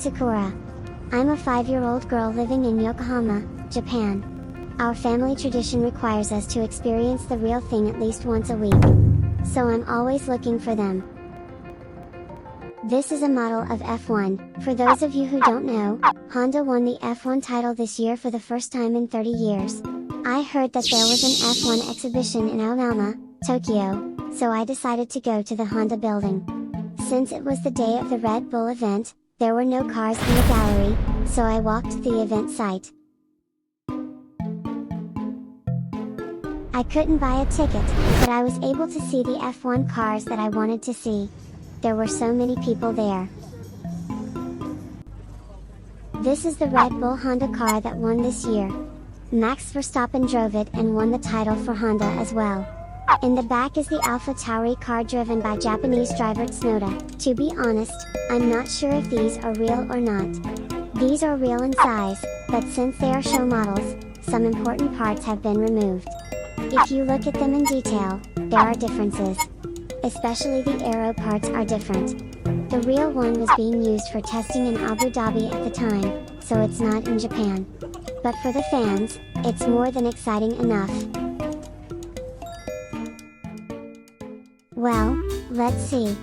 Sakura. I'm a 5-year-old girl living in Yokohama, Japan. Our family tradition requires us to experience the real thing at least once a week. So I'm always looking for them. This is a model of F1. For those of you who don't know, Honda won the F1 title this year for the first time in 30 years. I heard that there was an F1 exhibition in Aoyama, Tokyo, so I decided to go to the Honda building. Since it was the day of the Red Bull event, there were no cars in the gallery, so I walked to the event site. I couldn't buy a ticket, but I was able to see the F1 cars that I wanted to see. There were so many people there. This is the Red Bull Honda car that won this year. Max Verstappen drove it and won the title for Honda as well. In the back is the AlphaTauri car driven by Japanese driver Tsunoda. To be honest, I'm not sure if these are real or not. These are real in size, but since they are show models, some important parts have been removed. If you look at them in detail, there are differences. Especially the aero parts are different. The real one was being used for testing in Abu Dhabi at the time, so it's not in Japan. But for the fans, it's more than exciting enough. Well, let's see.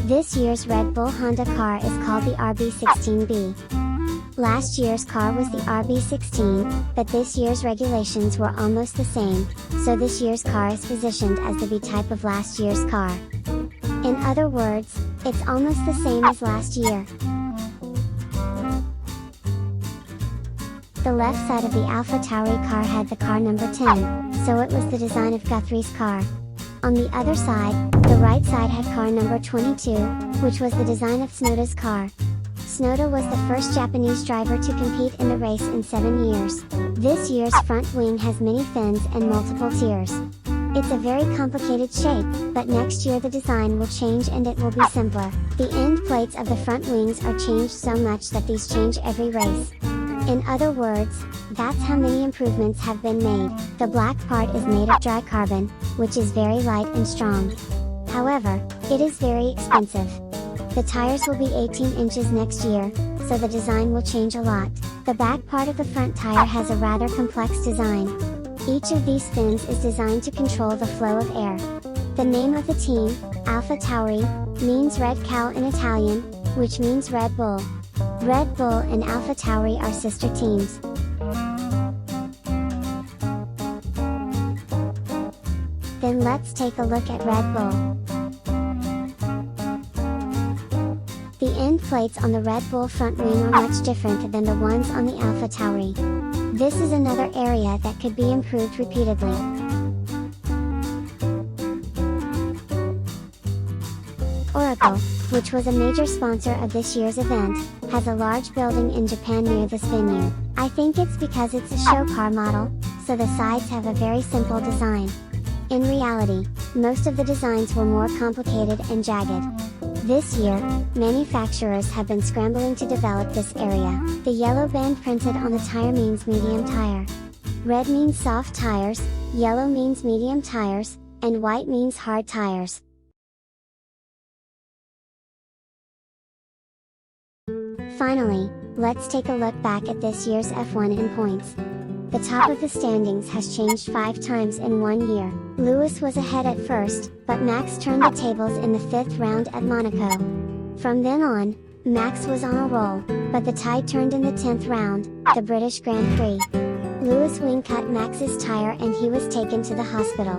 This year's Red Bull Honda car is called the RB16B. Last year's car was the RB16, but this year's regulations were almost the same, so this year's car is positioned as the B type of last year's car. In other words, it's almost the same as last year. The left side of the AlphaTauri car had the car number 10, so it was the design of Guthrie's car. On the other side, the right side had car number 22, which was the design of Tsunoda's car. Tsunoda was the first Japanese driver to compete in the race in 7 years. This year's front wing has many fins and multiple tiers. It's a very complicated shape, but next year the design will change and it will be simpler. The end plates of the front wings are changed so much that these change every race. In other words, that's how many improvements have been made. The black part is made of dry carbon, which is very light and strong. However, it is very expensive. The tires will be 18 inches next year, so the design will change a lot. The back part of the front tire has a rather complex design. Each of these fins is designed to control the flow of air. The name of the team, AlphaTauri, means red cow in Italian, which means Red Bull. Red Bull and AlphaTauri are sister teams. Then let's take a look at Red Bull. The end plates on the Red Bull front wing are much different than the ones on the AlphaTauri. This is another area that could be improved repeatedly. Oracle, which was a major sponsor of this year's event, has a large building in Japan near this venue. I think it's because it's a show car model, so the sides have a very simple design. In reality, most of the designs were more complicated and jagged. This year, manufacturers have been scrambling to develop this area. The yellow band printed on the tire means medium tire. Red means soft tires, yellow means medium tires, and white means hard tires. Finally, let's take a look back at this year's F1 in points. The top of the standings has changed 5 times in 1 year. Lewis was ahead at first, but Max turned the tables in the 5th round at Monaco. From then on, Max was on a roll, but the tide turned in the 10th round, the British Grand Prix. Lewis wing cut Max's tire and he was taken to the hospital.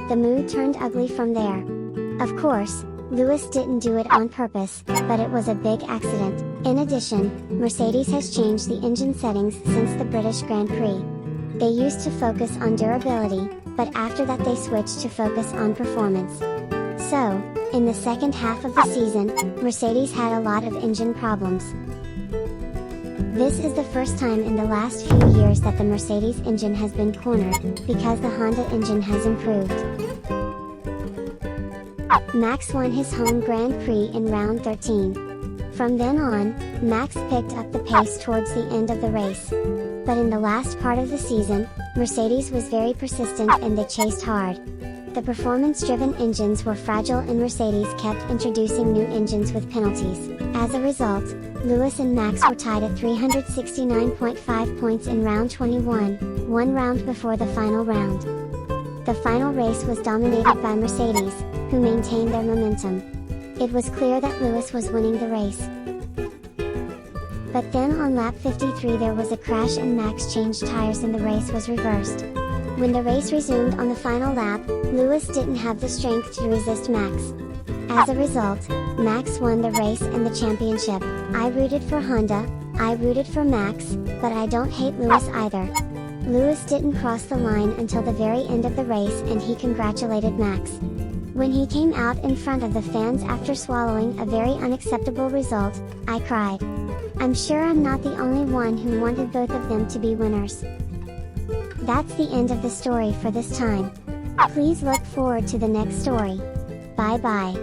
The mood turned ugly from there. Of course, Lewis didn't do it on purpose, but it was a big accident. In addition, Mercedes has changed the engine settings since the British Grand Prix. They used to focus on durability, but after that they switched to focus on performance. So, in the second half of the season, Mercedes had a lot of engine problems. This is the first time in the last few years that the Mercedes engine has been cornered, because the Honda engine has improved. Max won his home Grand Prix in round 13. From then on, Max picked up the pace towards the end of the race. But in the last part of the season, Mercedes was very persistent and they chased hard. The performance-driven engines were fragile and Mercedes kept introducing new engines with penalties. As a result, Lewis and Max were tied at 369.5 points in round 21, one round before the final round. The final race was dominated by Mercedes, who maintained their momentum. It was clear that Lewis was winning the race. But then on lap 53 there was a crash and Max changed tires and the race was reversed. When the race resumed on the final lap, Lewis didn't have the strength to resist Max. As a result, Max won the race and the championship. I rooted for Honda, I rooted for Max, but I don't hate Lewis either. Lewis didn't cross the line until the very end of the race and he congratulated Max. When he came out in front of the fans after swallowing a very unacceptable result, I cried. I'm sure I'm not the only one who wanted both of them to be winners. That's the end of the story for this time. Please look forward to the next story. Bye bye.